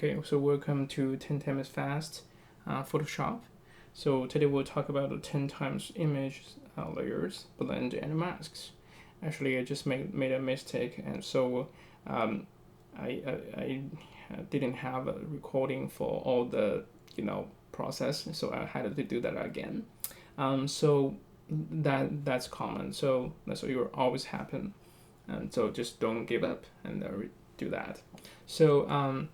Okay, so welcome to 10xfast Photoshop. So today we'll talk about the 10 times image layers, blend, and masks. Actually, I just made a mistake, and so I didn't have a recording for all the process, so I had to do that again. So that's common. So that's what will always happen, and so just don't give up and do that. So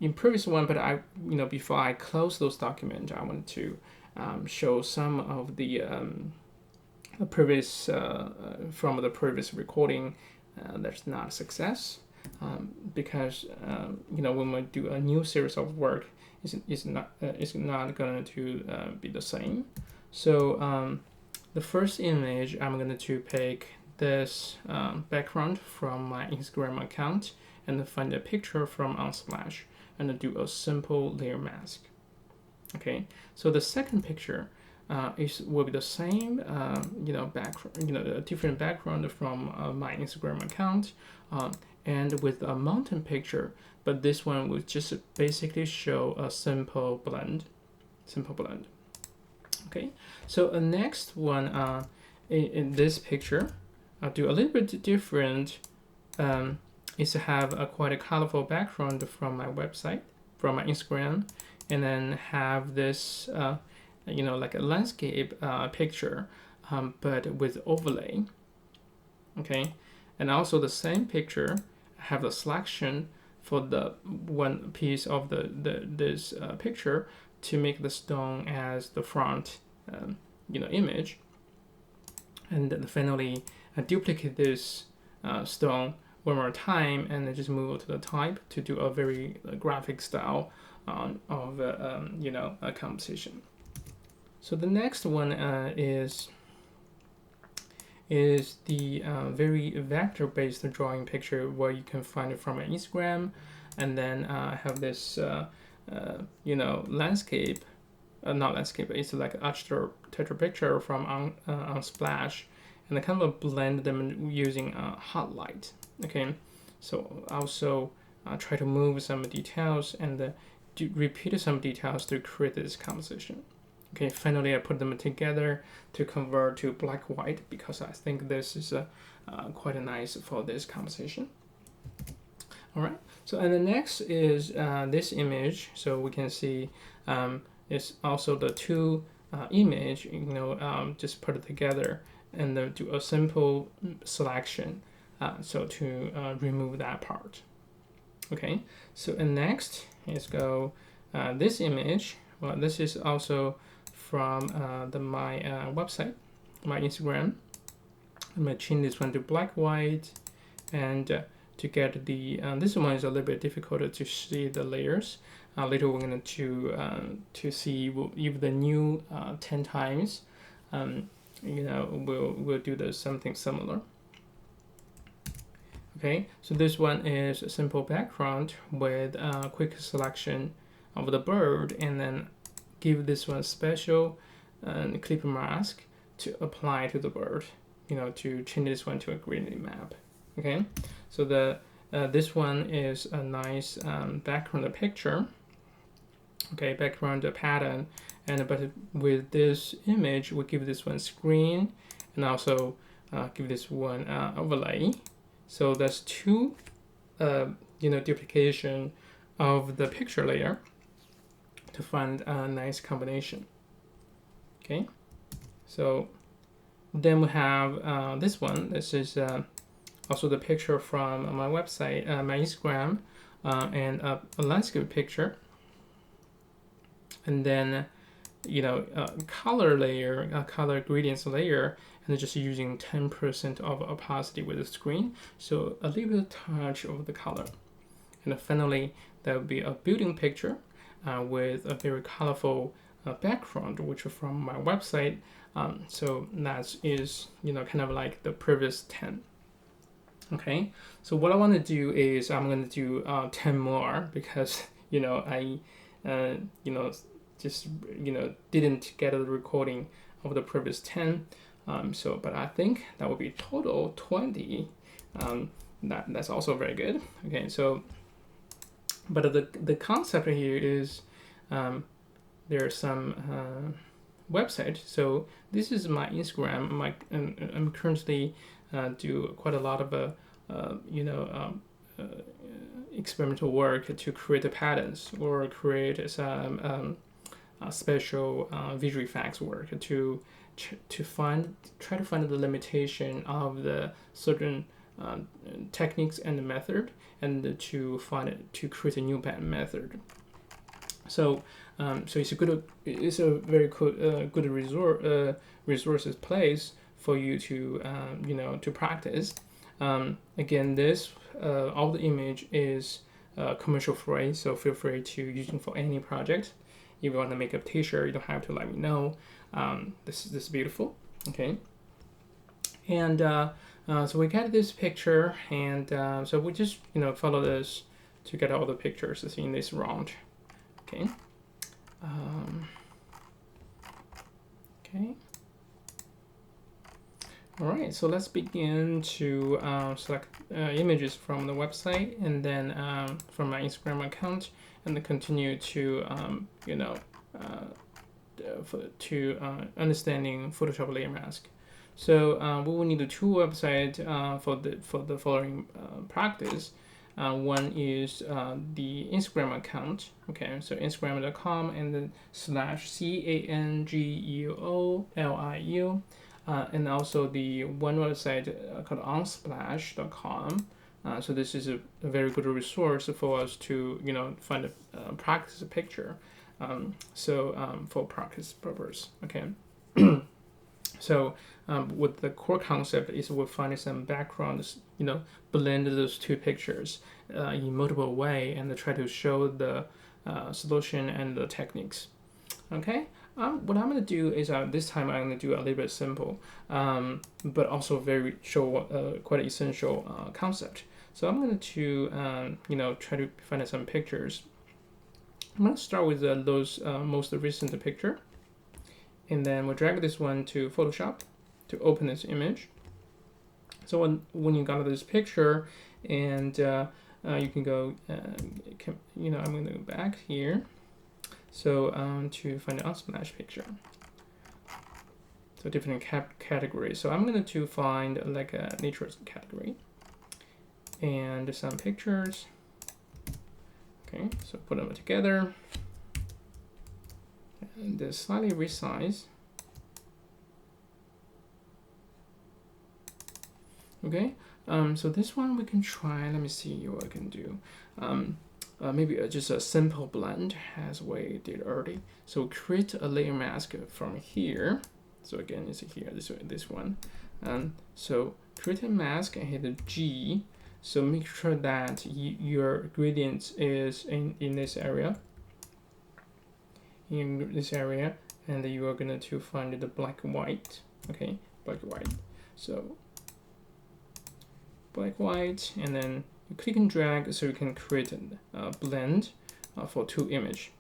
in previous one, but before I close those documents, I want to show some of the previous from the previous recording that's not a success, because when we do a new series of work, it's not going to be the same. So the first image, I'm going to pick this background from my Instagram account and find a picture from Unsplash and do a simple layer mask. Okay, so the second picture will be the same, background, a different background from my Instagram account, and with a mountain picture, but this one will just basically show a simple blend. Okay, so the next one in this picture, I'll do a little bit different. Is to have a quite a colorful background from my website, from my Instagram, and then have this, like a landscape picture, but with overlay. Okay, and also the same picture, I have a selection for the one piece of this picture to make the stone as the front, image, and then finally I duplicate this stone one more time and then just move to the type to do a very graphic style of a composition. So the next one is the very vector-based drawing picture where you can find it from my Instagram, and then I have this landscape, not landscape, it's like a tetra picture from Unsplash, and I kind of blend them using hot light. Okay, so also try to move some details and repeat some details to create this composition. Okay, finally I put them together to convert to black white because I think this is quite nice for this composition. All right, so and the next is this image. So we can see it's also the two image, just put it together and then do a simple selection. So to remove that part. Okay, so and next is go this image. Well, this is also from my website, my Instagram. I'm gonna change this one to black white, and to get the this one is a little bit difficult to see the layers. Later we're going to see if the new 10 times, we'll do something similar. Okay, so this one is a simple background with a quick selection of the bird, and then give this one special clip mask to apply to the bird, to change this one to a greenery map. Okay, so this one is a nice background picture. Okay, background pattern, but with this image, we give this one screen and also give this one overlay. So that's two, duplication of the picture layer to find a nice combination. Okay, so then we have this one. This is also the picture from my website, my Instagram, and a landscape picture. And then, color layer, color gradients layer, and just using 10% of opacity with the screen, so a little bit touch of the color. And finally, there will be a building picture with a very colorful background, which is from my website. So that is, kind of like the previous 10. Okay, so what I want to do is I'm going to do 10 more because, I, just didn't get a recording of the previous 10. But I think that would be total 20. That's also very good. Okay, so But the concept here is there are some website. So this is my Instagram. I'm currently do quite a lot of experimental work to create patterns or create some special visual effects work to try to find the limitation of the certain techniques and method, and to create a new method. So it's a very good resources place for you to to practice. Again, this all the image is commercial free, so feel free to use it for any project. If you want to make a t-shirt, you don't have to let me know. This is beautiful. Okay, and so we got this picture, and so we just follow this to get all the pictures in this round. Okay. Okay. All right, so let's begin to select images from the website, and then from my Instagram account, and then continue to understanding Photoshop layer mask. So we will need two websites for the following practice. One is the Instagram account. Okay, so Instagram.com and then /CANGEOLIU. And also the one website called onsplash.com. So this is a very good resource for us to find a practice picture. For practice purpose. Okay. So what the core concept is, we'll find some backgrounds, blend those two pictures in multiple way, and try to show the solution and the techniques. Okay. What I'm going to do is this time I'm going to do a little bit simple, but also very quite an essential concept. So I'm going to try to find some pictures. I'm going to start with those most recent picture, and then we'll drag this one to Photoshop to open this image. So when you got this picture, and you can go, I'm going to go back here. So to find the unsplash picture. So different categories. So I'm going to find like a nature category, and some pictures. Okay, so put them together, and slightly resize. Okay, so this one we can try. Let me see what I can do. Maybe just a simple blend as we did early. So create a layer mask from here. So again, it's here, this one. So create a mask and hit the G. So make sure that your gradient is in this area. In this area, and you are going to find the black white. Okay, black white. So black white, and then you click and drag so you can create a blend for two image.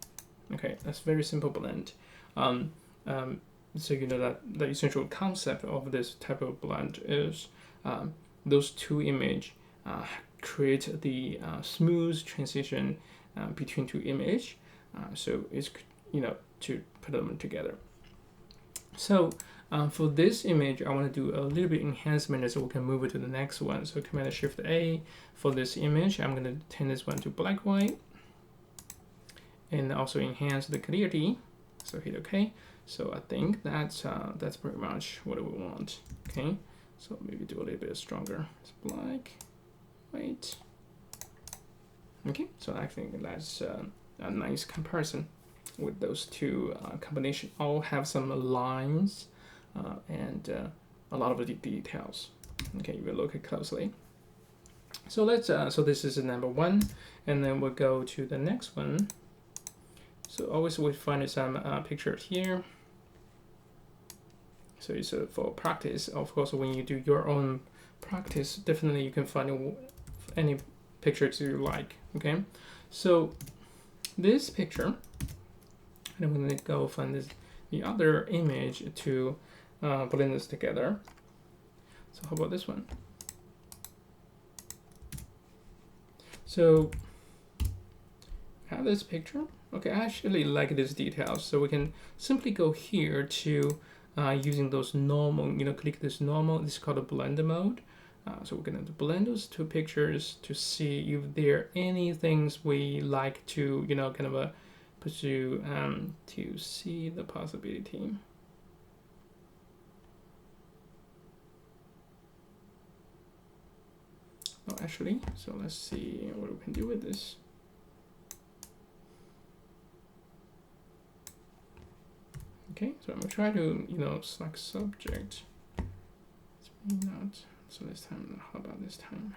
Okay, that's very simple blend. So that the essential concept of this type of blend is those two image create the smooth transition between two image. So it's to put them together. So for this image, I want to do a little bit enhancement so we can move it to the next one. So Command Shift A for this image. I'm going to turn this one to black white, and also enhance the clarity. So hit OK. So I think that's pretty much what we want. Okay. So maybe do a little bit stronger. It's black, white. Okay. So I think that's a nice comparison with those two combination. All have some lines and a lot of the details. Okay, you will look it closely. So let's so this is number one, and then we'll go to the next one. So always we find some pictures here. So it's for practice. Of course, when you do your own practice, definitely you can find any pictures you like. Okay, so this picture, and I'm going to go find the other image to blend this together. So how about this one? have this picture. Okay, I actually like this details, so we can simply go here to using those normal, click this normal. This is called a blend mode. So we're going to blend those two pictures to see if there are any things we like to, kind of pursue to see the possibility. Oh, actually, so let's see what we can do with this. Okay, so I'm gonna try to, select subject. It's maybe not. So this time, how about this time?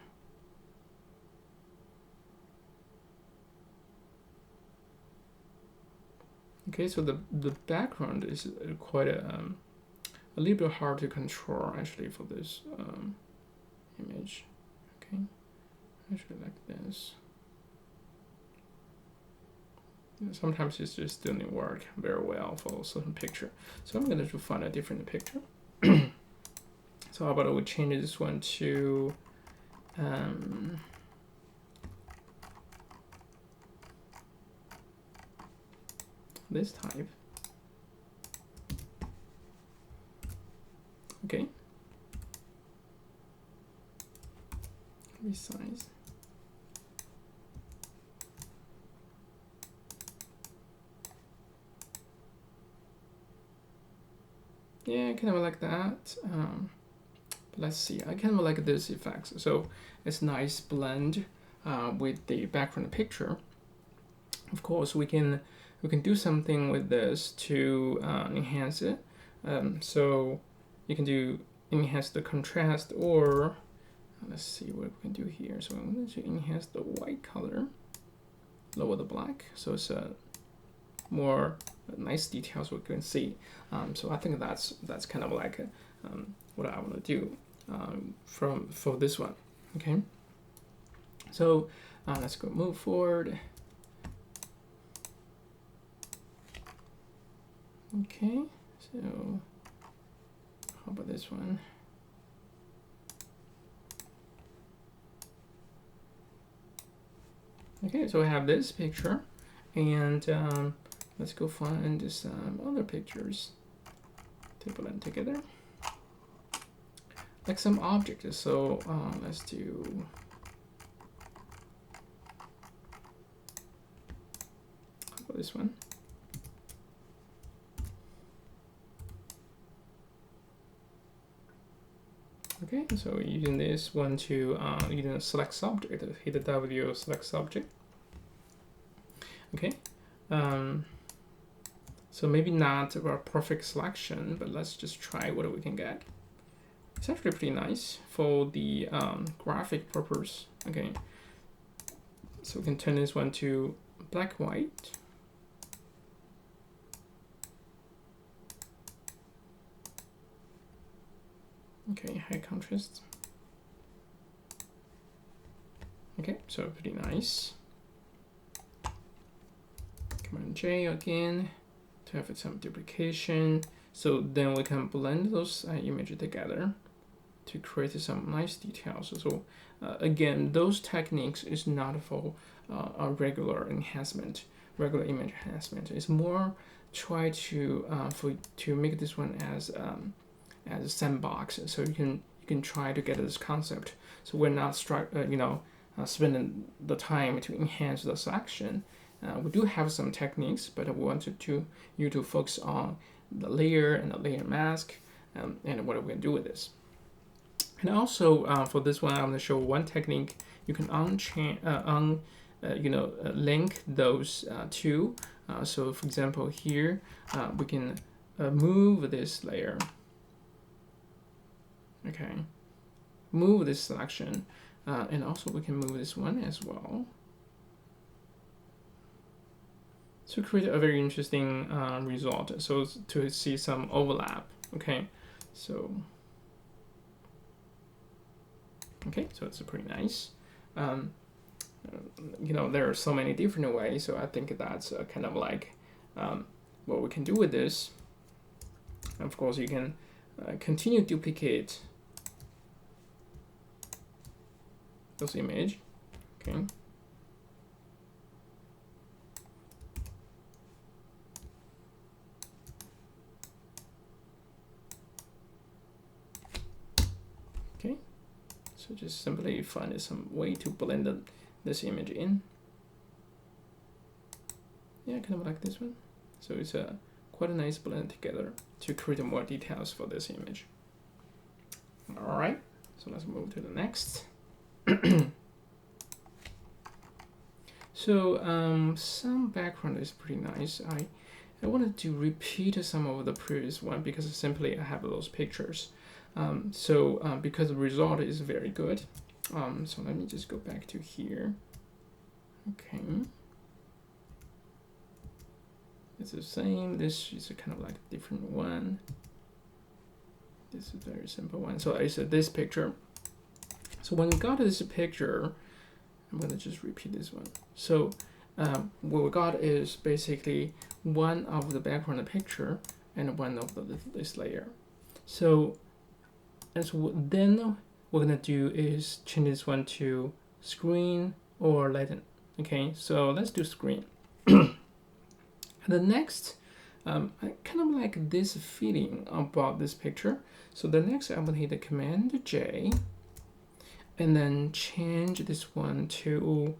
Okay, so the background is quite a little bit hard to control actually for this image. Okay, actually like this. Sometimes it just doesn't work very well for a certain picture. So I'm going to find a different picture. So how about we change this one to this type. Okay. Resize. Yeah, kind of like that. Let's see, I kind of like this effects. So it's nice blend with the background picture. Of course, we can do something with this to enhance it. So you can do enhance the contrast, or let's see what we can do here. So I'm going to enhance the white color, lower the black, so it's a more nice details we can see. So I think that's kind of like what I want to do for this one. Okay. So let's go move forward. Okay. So how about this one? Okay, so I have this picture, and let's go find some other pictures to blend together, like some objects. So let's do this one. Okay, so using this one to select subject, hit the W, select subject. Okay, so maybe not a perfect selection, but let's just try what we can get. It's actually pretty nice for the graphic purpose. Okay, so we can turn this one to black white. Okay, high contrast. Okay, so pretty nice. Command J again to have some duplication. So then we can blend those images together to create some nice details. So again, those techniques is not for a regular enhancement, regular image enhancement. It's more try to make this one as a sandbox, so you can try to get this concept. So we're not spending the time to enhance the selection. We do have some techniques, but we wanted you to focus on the layer and the layer mask, and what we can do with this. And also for this one, I'm going to show one technique. You can link those two. So for example, here we can move this layer. Okay, move this selection, and also we can move this one as well to create a very interesting result. So to see some overlap. Okay, so it's pretty nice. There are so many different ways, so I think that's kind of like what we can do with this. Of course, you can continue to duplicate those image. Okay. So just simply find some way to blend this image in. Yeah, kind of like this one. So it's quite a nice blend together to create more details for this image. All right, so let's move to the next. So some background is pretty nice. I wanted to repeat some of the previous one because simply I have those pictures. Because the result is very good. So let me just go back to here. Okay. It's the same. This is kind of like a different one. This is a very simple one. So I said this picture. So when we got this picture, I'm going to just repeat this one. So what we got is basically one of the background picture and one of this layer. So then what we're going to do is change this one to screen or lighten. Okay, so let's do screen. The next, I kind of like this feeling about this picture. So the next, I'm gonna hit the Command J, and then change this one to,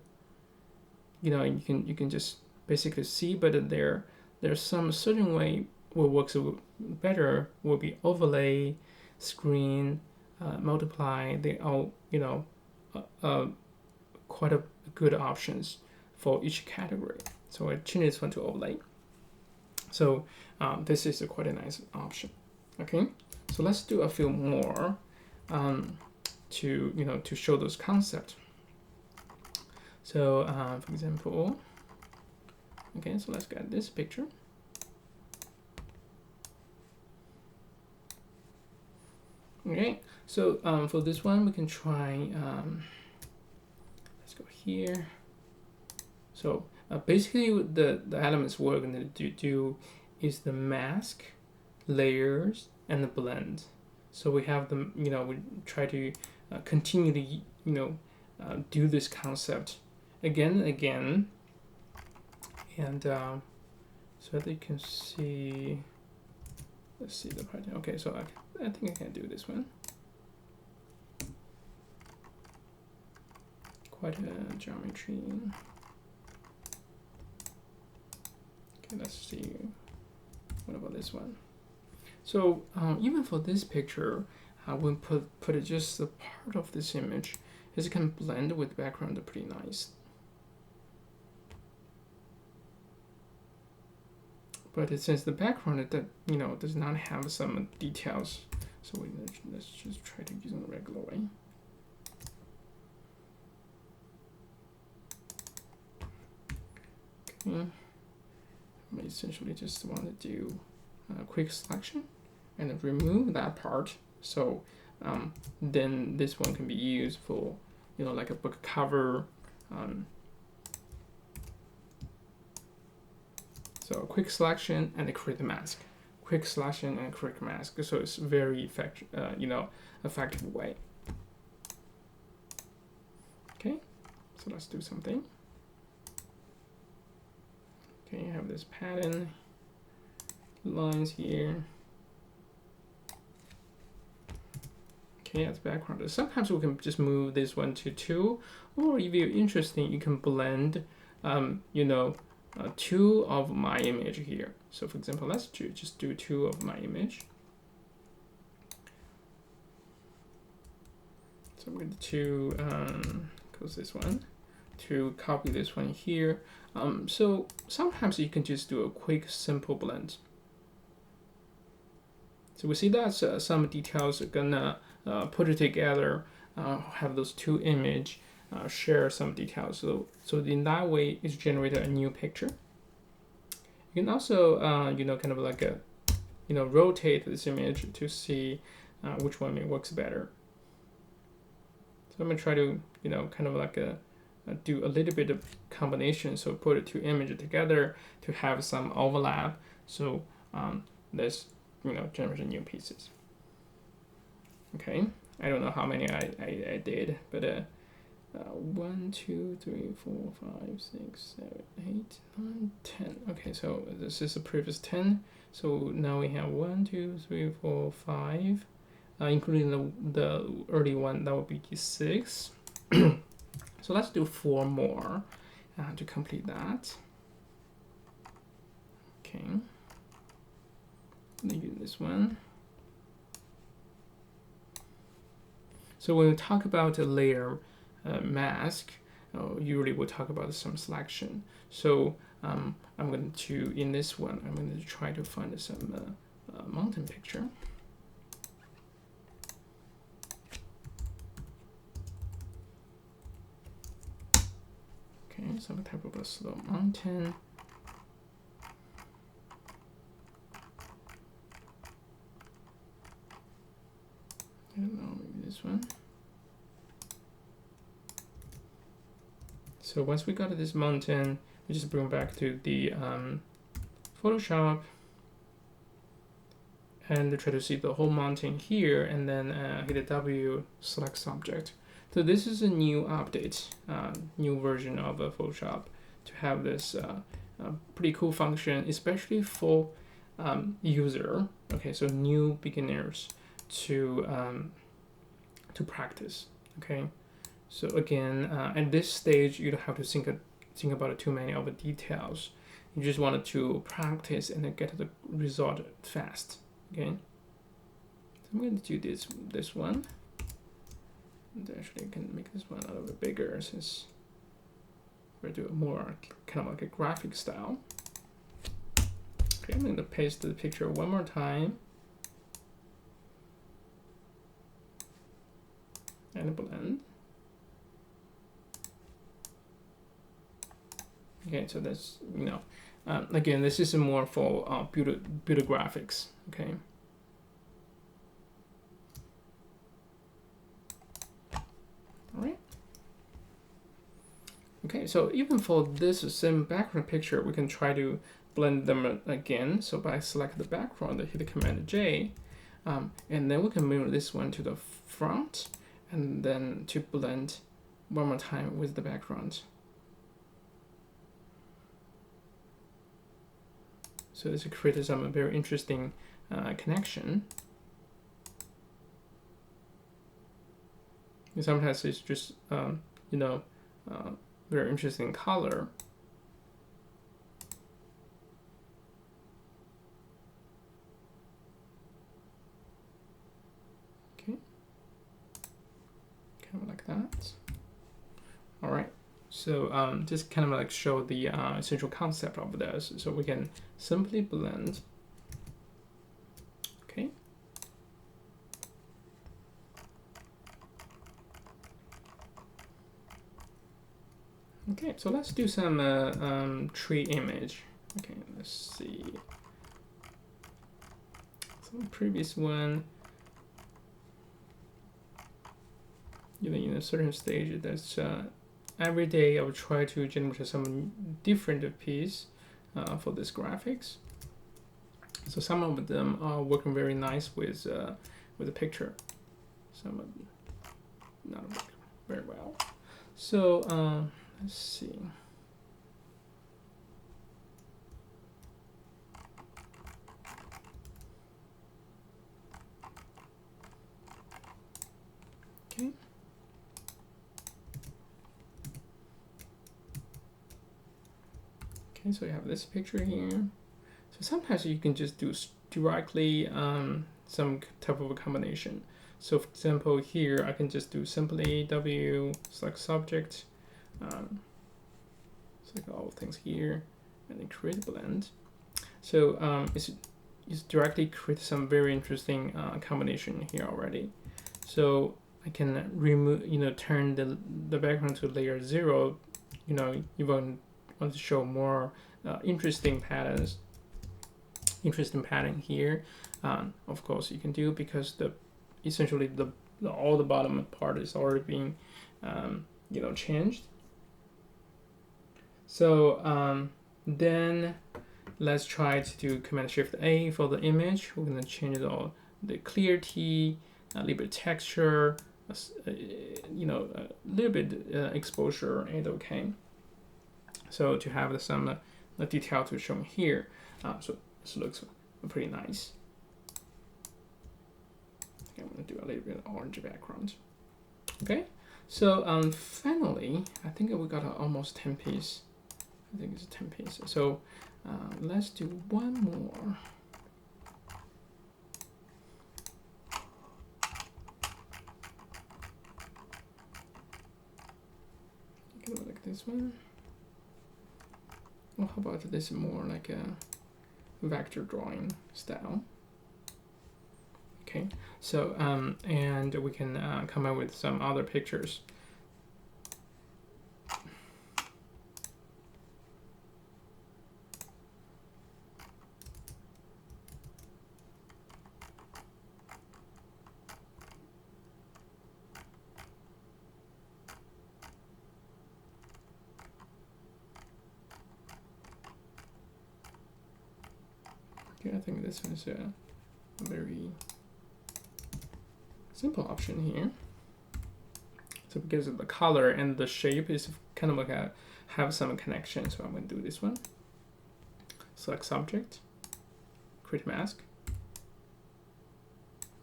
you can just basically see, but there's some certain way what works better will be overlay, screen, multiply. They all quite a good options for each category. So I change this one to overlay. So this is quite a nice option. Okay, so let's do a few more to show those concepts. So for example, okay, so let's get this picture. Okay, so for this one we can try. Let's go here. So basically, the elements we're going to do is the mask, layers, and the blend. So we have them, we try to continue to, do this concept again and again. And so that you can see, let's see the part. Okay, so I think I can do this one. Quite a geometry. Okay, let's see. What about this one? So even for this picture, we put just a part of this image, as it can blend with the background pretty nice. But since the background does not have some details, so let's just try to use it in a regular way. Okay. I essentially just want to do a quick selection and remove that part. So then this one can be used for, like a book cover. So a quick selection and create the mask. Quick selection and create mask. So it's very effective way. Okay, so let's do something. Okay, you have this pattern, lines here. Okay, that's background. Sometimes we can just move this one to 2, or if you're interested, you can blend, 2 of my image here. So for example, let's just do 2 of my image. So I'm going to close this one, to copy this one here. So sometimes you can just do a quick, simple blend. So we see that some details are gonna put it together, have those 2 image, share some details. So in that way, it's generated a new picture. You can also, kind of like rotate this image to see which one works better. So I'm gonna try to, kind of like do a little bit of combination. So put 2 images together to have some overlap. So let's, generate new pieces. Okay, I don't know how many I did, but 1, 2, 3, 4, 5, 6, 7, 8, 9, 10. Okay, so this is the previous 10. So now we have 1, 2, 3, 4, 5. including the early one, that would be 6. So let's do 4 more to complete that. Okay, maybe this one. So when we talk about a layer mask, usually we'll talk about some selection. So I'm going to, in this one, I'm going to try to find some mountain picture. Okay, some type of a slow mountain. I don't know, maybe this one. So once we got to this mountain, we just bring back to the Photoshop and try to see the whole mountain here, and then hit a W, select subject. So this is a new update, new version of Photoshop to have this pretty cool function, especially for user. Okay, so new beginners to practice. Okay, so again, at this stage, you don't have to think about too many of the details. You just wanted to practice and then get the result fast. Okay, so I'm going to do this one. And actually, I can make this one a little bit bigger since we're doing more kind of like a graphic style. Okay, I'm going to paste the picture one more time and blend. Okay, so that's, again, this is more for beauty graphics. Okay. All right. Okay, so even for this same background picture, we can try to blend them again. So by select the background, hit the Command J, and then we can move this one to the front, and then to blend one more time with the background. So this creates some very interesting connection. And sometimes it's just very interesting color. Okay, kind of like that. All right. So just kind of like show the essential concept of this. So we can simply blend. Okay. Okay, so let's do some tree image. Okay, let's see. So the previous one, in a certain stage, that's every day I will try to generate some different piece for this graphics. So some of them are working very nice with the picture. Some of them not working very well. So let's see. Okay. Okay, so we have this picture here. So sometimes you can just do directly some type of a combination. So for example, here I can just do simply W, select subject, select all things here, and then create blend. So it's directly create some very interesting combination here already. So I can remove, turn the background to layer 0. You want to show more interesting patterns. Interesting pattern here. Of course, you can do, because essentially all the bottom part is already being changed. So then let's try to do Command Shift A for the image. We're gonna change all the clarity, a little bit texture, a little bit exposure, and okay. So to have some detail to show here. So this looks pretty nice. Okay, I'm gonna do a little bit of orange background. Okay, so finally, I think we got almost 10 piece. I think it's 10 pieces. So let's do one more. Like this one. Well, how about this more like a vector drawing style? Okay, so and we can come up with some other pictures. I think this one's a very simple option here. So because of the color and the shape is kind of like have some connection, so I'm going to do this one. Select subject, create mask.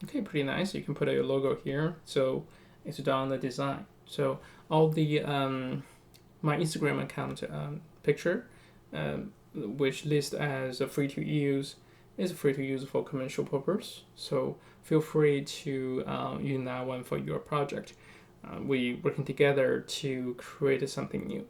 Okay, pretty nice. You can put a logo here, so it's done the design. So all the my Instagram account picture, which lists as free to use, is free to use for commercial purpose. So feel free to use that one for your project. We working together to create something new.